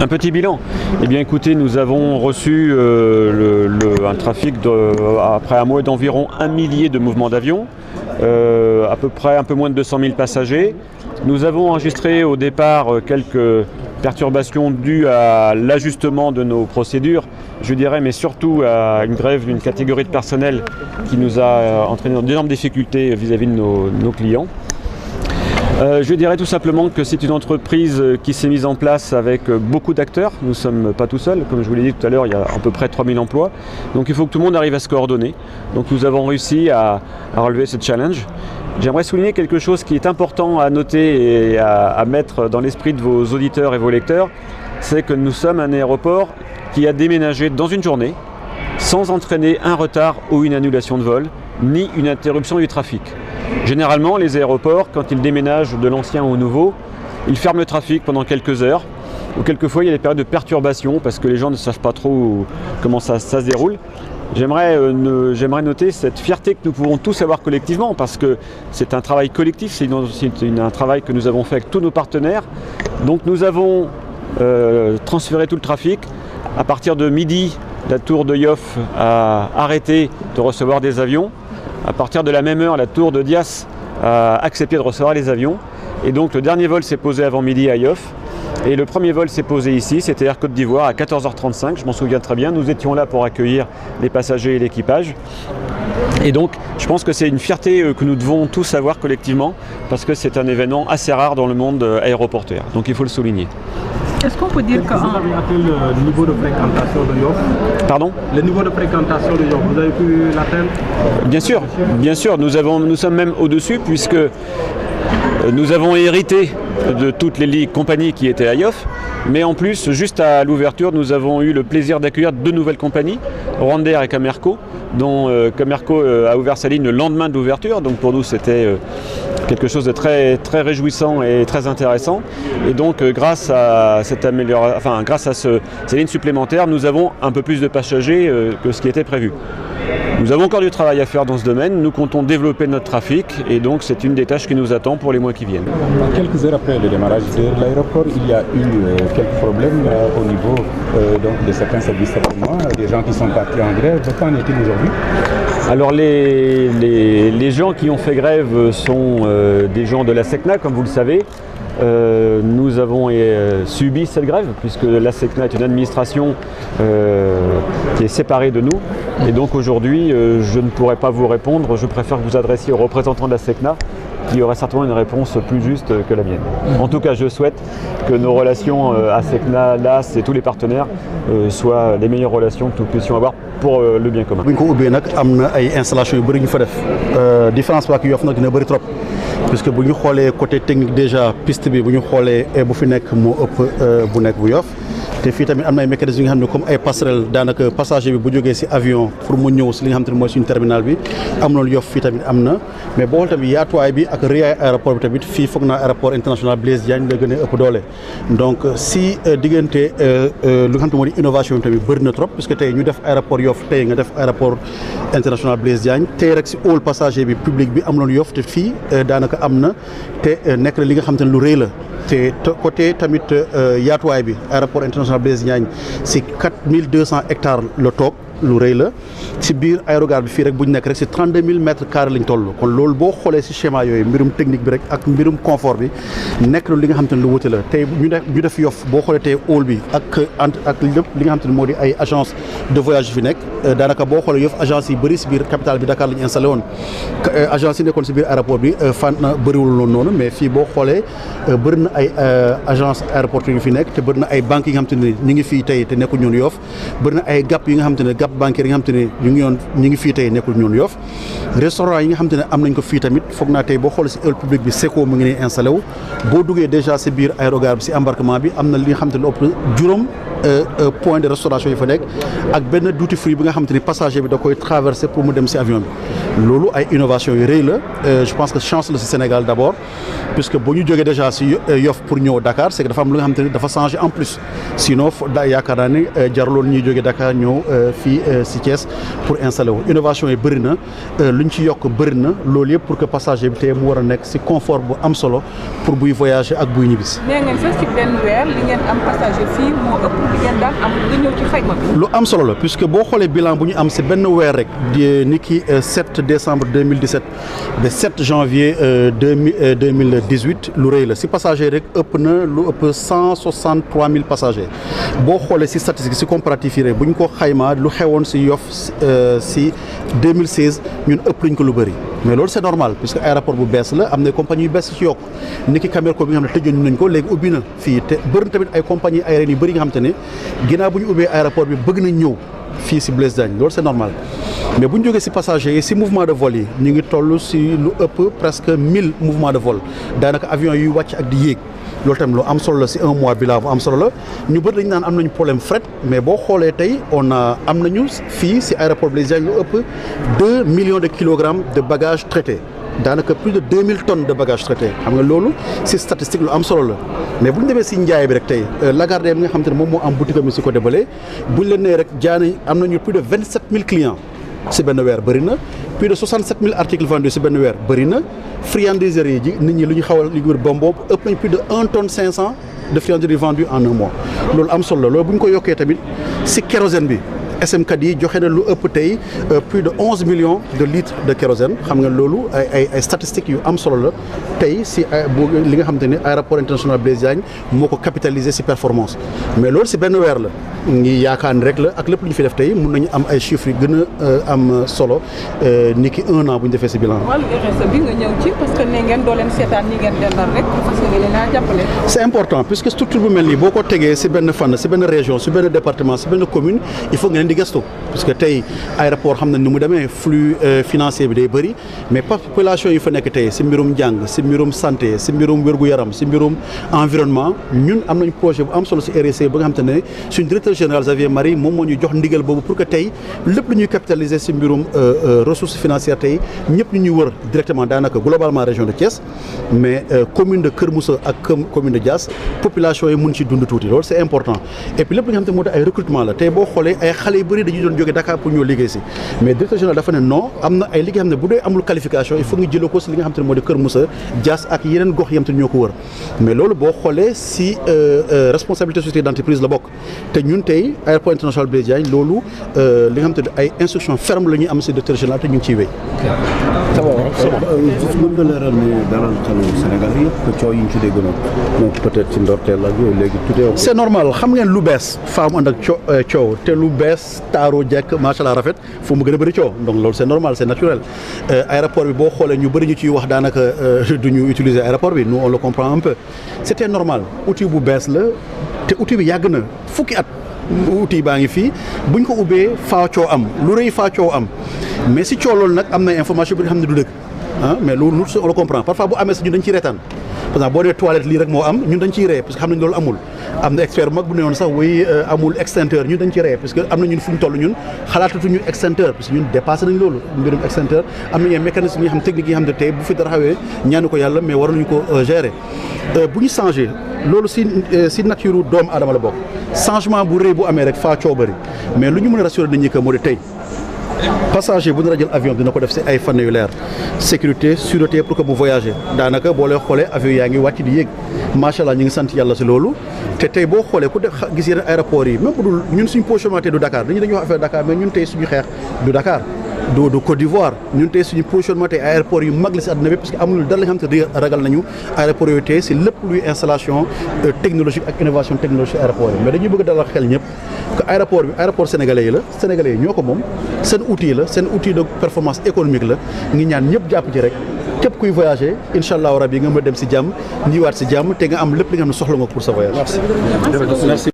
Un petit bilan. Eh bien écoutez, nous avons reçu un trafic après un mois d'environ 1 millier de mouvements d'avions, à peu près un peu moins de 200 000 passagers. Nous avons enregistré au départ quelques perturbations dues à l'ajustement de nos procédures, je dirais, mais surtout à une grève d'une catégorie de personnel qui nous a entraîné dans d'énormes difficultés vis-à-vis de nos clients. Je dirais tout simplement que c'est une entreprise qui s'est mise en place avec beaucoup d'acteurs. Nous ne sommes pas tout seuls. Comme je vous l'ai dit tout à l'heure, il y a à peu près 3000 emplois. Donc il faut que tout le monde arrive à se coordonner. Donc nous avons réussi à relever ce challenge. J'aimerais souligner quelque chose qui est important à noter et à mettre dans l'esprit de vos auditeurs et vos lecteurs. C'est que nous sommes un aéroport qui a déménagé dans une journée sans entraîner un retard ou une annulation de vol, ni une interruption du trafic. Généralement, les aéroports, quand ils déménagent de l'ancien au nouveau, ils ferment le trafic pendant quelques heures, ou quelquefois il y a des périodes de perturbation parce que les gens ne savent pas trop comment ça se déroule. J'aimerais noter cette fierté que nous pouvons tous avoir collectivement, parce que c'est un travail collectif, c'est un travail que nous avons fait avec tous nos partenaires. Donc nous avons transféré tout le trafic. À partir de midi, la tour de Yoff a arrêté de recevoir des avions. À partir de la même heure, la tour de Dias a accepté de recevoir les avions. Et donc le dernier vol s'est posé avant midi à Yoff. Et le premier vol s'est posé ici, c'était Air Côte d'Ivoire à 14h35, je m'en souviens très bien. Nous étions là pour accueillir les passagers et l'équipage. Et donc je pense que c'est une fierté que nous devons tous avoir collectivement, parce que c'est un événement assez rare dans le monde aéroportuaire. Donc il faut le souligner. Est-ce qu'on peut dire que... Vous avez atteint le niveau de fréquentation de Yoff? Pardon? Le niveau de fréquentation de Yoff, vous avez pu l'atteindre? Bien sûr, nous sommes même au-dessus, puisque nous avons hérité de toutes les compagnies qui étaient à Yoff, mais en plus, juste à l'ouverture, nous avons eu le plaisir d'accueillir 2 nouvelles compagnies, Rwandair et Camerco, dont Camerco a ouvert sa ligne le lendemain de l'ouverture, donc pour nous c'était quelque chose de très, très réjouissant et très intéressant. Et donc grâce à cette amélioration, grâce à ces lignes supplémentaires, nous avons un peu plus de passagers que ce qui était prévu. Nous avons encore du travail à faire dans ce domaine, nous comptons développer notre trafic et donc c'est une des tâches qui nous attend pour les mois qui viennent. Quelques heures après le démarrage de l'aéroport, il y a eu quelques problèmes au niveau de certains services certainement, des gens qui sont partis en grève. Qu'en est-il aujourd'hui? Alors les gens qui ont fait grève sont des gens de la SECNA, comme vous le savez. Nous avons subi cette grève puisque la SECNA est une administration qui est séparée de nous et donc aujourd'hui je ne pourrais pas vous répondre, je préfère que vous adressiez aux représentants de la SECNA qui aurait certainement une réponse plus juste que la mienne. En tout cas, je souhaite que nos relations à SECNA, LAS et tous les partenaires soient les meilleures relations que nous puissions avoir pour le bien commun. Bu ñu ko ubbee nag am na ay installation yu bëri ñu fa def différence waa ki Yoff nag dina bëri trop puisque bu ñu xoolee côté technique déjà piste bi bu ñu xoolee bu fi nekk moo ëpp bu nekk bu Yoff te fii tamit am na ay mécanismes yi nga xam ne comme ay passerelle daanaka passager bi bu jógee ci avion pour mu ñëw ci li nga xam te ne mooy suñu terminal bi am loolu Yoff fii tamit am na mais boo xool tamit yaatuwaay bi ak rëyaay aéroport bi tamit fii foog naa aéroport international Blaise Diagne la gën a ëpp doole donc si diggante lu nga xam te moo di innovation bi tamit bëri na trop puisque tey ñu def aéroport Yoff tey nga def aéroport international Blaise Diagne tey rek ci hall passager bi public bi am loolu Yoff te fii daanaka am na te nekk na li nga xam te ne lu rëy la te côté tamit yaatuwaay bi aéroport international Blaise Diagne c'est 4200 hectares la toog lu rëy la ci biir aérogare bi fii rek bu ñu nekk rek ci 32 000 mètres carrés lañ toll kon loolu boo xoolee ci schéma yooyu mbirum technique bi rek ak mbirum confort bi nekk na li nga xam te ne lu wute la tey ñu def Yoff boo xoolee tey hall bi ak lépp li nga xam te ne moo di ay agence de voyage fi nekk daanaka boo xoolee Yoff agence yi bëri ci biir capitale bi Dakar la ñu installé woon agence yi nekkoon ci biir aéroport bi fan bëriwul noonu mais fii boo xoolee bëri na ay agence aéroportuaire yu fi nekk te bëri na ay banques yi nga xam te ne ñu ngi fii tey te nekkul ñoon Yoff bëri na ay gap yi nga xam te ne gap bancaire yi nga xam te ne ñu ngi fii tey nekkul ñoon Yoff restaurant yi nga xam te ne am nañ ko fii tamit foog naa tey boo xoolee ci hall public bi Seco mu ngi ne installé wu boo duggee déjà ci biir aérogare bi ci embarquement bi am na li nga xam te ne ëpp juróom point de restauration yi fa nekk ak benn duty free bi nga xam te ni passager bi da koy traverser pour mu dem ci avion bi loolu ay innovation yu rëy la je pense que chance la ci Sénégal d'abord puisque bu ñu jógee déjà ci Yoff pour ñëw Dakar c'est que dafa am lu nga xam te ni dafa changer en plus sinon yaakaar naa ne jaruloon ñuy jógee Dakar ñëw fii si Thiès pour installer wu innovation yi bëri na lu ñu ci yokk bëri na loolu yëpp pour que passager bi tey mu war a nekk si confort bu am solo pour buy voyager ak buy ñibbisi. nee ngeen sax ci benn weer li ngeen am passager fii moo ëpp li ngeen daan am nga ñëw ci xayma bi. lu am solo la puisque boo xoolee bilan bu ñu am si benn weer rek ni ki 7 décembre 2017 ba 7 janvier 2018 lu rëy la si passager rek ëpp na lu ëpp 163 000 passagers boo xoolee si statistique si comparatif yi rek bu ñu ko xaymaa lu xewoon si Yoff si 2016 ñun ëpp lañ ko lu bëri mais loolu c'est normal puisque aéroport bu bees la am na compagnie yu bees ci yokk ni ki Camerco bi nga xam ne tëjoon nañ ko léegi ubbi na fii te bëri tamit ay compagnie aériennes yu bëri nga xam te ne ginnaaw bu ñu ubbee aéroport bi bëgg nañ ñëw fii si Blaise Diagne loolu c'est normal mais bu ñu jógee si passagers yi si mouvement de vol yi ñu ngi toll si lu ëpp presque 1000 mouvements de vol daanaka avion yuy wàcc ak di yéeg loolu tamit lu am solo la si un mois bilan bu am solo la ñu bëri dañu naan am nañu problème fret mais boo xoolee tey am nañu fii si aéroport Blaise Diagne lu ëpp 2 millions de kilogrammes de bagages traités daanaka plus de 2000 tonnes de bagages traités xam nga loolu si statistique lu am solo la mais bu ñu demee si njaay bi rek tey Lagardère bi nga xam te ne moom moo am boutique am si côté bële bu ñu leen nee rek jaani am nañu plus de 27 000 clients si benn weer bëri na plus de 67 000 articles vendus si benn weer bëri na friandiserie ji nit ñi lu ñu xaw a li wër bonbon ëpp nañ plus de 1 tonne 500 de friandiserie vendues en un mois loolu am solo la loolu bu ñu ko yokkee tamit si kérosène bi SMCAD yi joxe na lu ëpp tey plus de 11 millions de litres de kérosène xam nga loolu ay statistiques yu am solo la tey si li nga xamante ni aéroport international Blaise Diagne moo ko capitalisé si performance mais loolu si benn weer la ngi yaakaar ni rek la ak lépp lu ñu fi def tey mun nañu am ay chiffres yu gën a am solo ni ki 1 an bu ñu defee si bilan. wàllu RSE bi nga ñëw ci parce que ne ngeen doo leen seetaan ñi ngeen dendal rek parce que ngeen leen a jàppale. c'est important puisque structure bu mel nii boo ko tegee si benn fànn si benn région si benn département si benn commune il faut ngeen di gëstu parce que tey aéroport xam nañ ni mu demee flux financier bi day bëri mais population yi fa nekk tey si mbirum njàng si mbirum santé si mbirum wér-gu-yaram si mbirum environnement ñun am nañ projet bu am solo si RSE ba nga xam te ne suñ directeur général Xavier Marie moom moo ñu jox ndigal boobu pour que tey lépp lu ñuy capitaliser si mbirum ressources financières tey ñëpp ñu ñuy wër directement daanaka globalement région de Thiès mais commune de Kër Moussa ak commune de Diass population yi mun ci dund tuuti loolu c'est important et puis lépp li nga xam te moo tax ay recrutement la tey boo xoolee ay xale yu bëri dañuy doon jógee Dakar pour ñoo liggéey si mais directeur général dafa ne non am na ay liggéey xam ne bu dee amul qualification il faut nga jëloo ko si li nga xam te ne moo di Kër Moussa Diass ak yeneen gox yi xam te ne ñoo ko wër mais loolu boo xoolee si responsabilité société d'entreprise la bokk te ñun tey aéroport international Blaise Diagne loolu li nga xam te ne ay instructions fermes la ñuy am si directeur général te ñu ngi ciy wéy. c'est bon mën nga leeral ni dalal xelu Sénégal yëpp coow yi ñu ci dégg noonu peut-être ci ndorteel ak yooyu léegi tuddee c'est normal xam ngeen lu bees faamu ànd ak coow te lu bees taaroo jekk macha allah rafet fu mu gën a bëri coow donc loolu c'est normal c'est naturel aéroport bi boo xoolee ñu bëri ñu ciy wax daanaka du ñu utiliser aéroport bi nous on le comprend un peu c'était normal outil bu bees la te outil bi yàgg na fukki at outil baa ngi fii buñ ko ubbee faa coow am lu rëy faa coow am mais si coow loolu nag am na information bi nga xam ne du dëgg mais loolu on le comprend parfois bu amee sax ñun dañ ciy reetaan par exemple boo nee toilette lii rek moo am ñun dañ ciy ree parce que xam nañ loolu amul am na expert mag bu ne woon sax wuy amul extincteur ñun dañ ciy ree parce que am na ñun fu ñu toll ñun xalaatatuñu extincteur parce que ñun dépassé nañ loolu mbirum extincteur am nañu ay mécanismes yi nga xam technique yi nga xam ne tey bu fi dara xawee ñaanu ko yàlla mais war nañu ko gérer bu ñu changé loolu si nature doomu aadama la bokk changement bu rëy bu amee rek faa coow bëri mais lu ñu mën a rassurer nit ñi que moo di tey passager bu nar a jël avion dina ko def si ay fan yu leer sécurité sûreté pour que mu voyager daanaka boo lay xoolee avion yaa ngi wàcc di yéeg macha allah ñu ngi sant yàlla si loolu te tey boo xoolee ku def gis yeneen aéroport yi même bu dul ñun suñu positionnement tey du Dakar dañuy wax affaire Dakar mais ñun tey suñu xeex du Dakar du Côte d'Ivoire ñun tey suñu positionnement tey aéroport yu mag la si àdduna bi parce que amuñu dara la nga xam te ragal nañu aéroport yooyu tey si lépp luy installation technologique ak innovation technologique aéroport yi mais dañuy bëgg dalal xel ñëpp que aéroport bi aéroport sénégalais yi la sénégalais yi ñoo ko moom seen outil la seen outil de performance économique la ngi ñaan ñëpp jàpp ci rek képp kuy voyager incha allahu rabi nga mën a dem si jàmm ñëwaat si jàmm te nga am lépp li nga xam ne soxla nga pour sa voyage. Merci.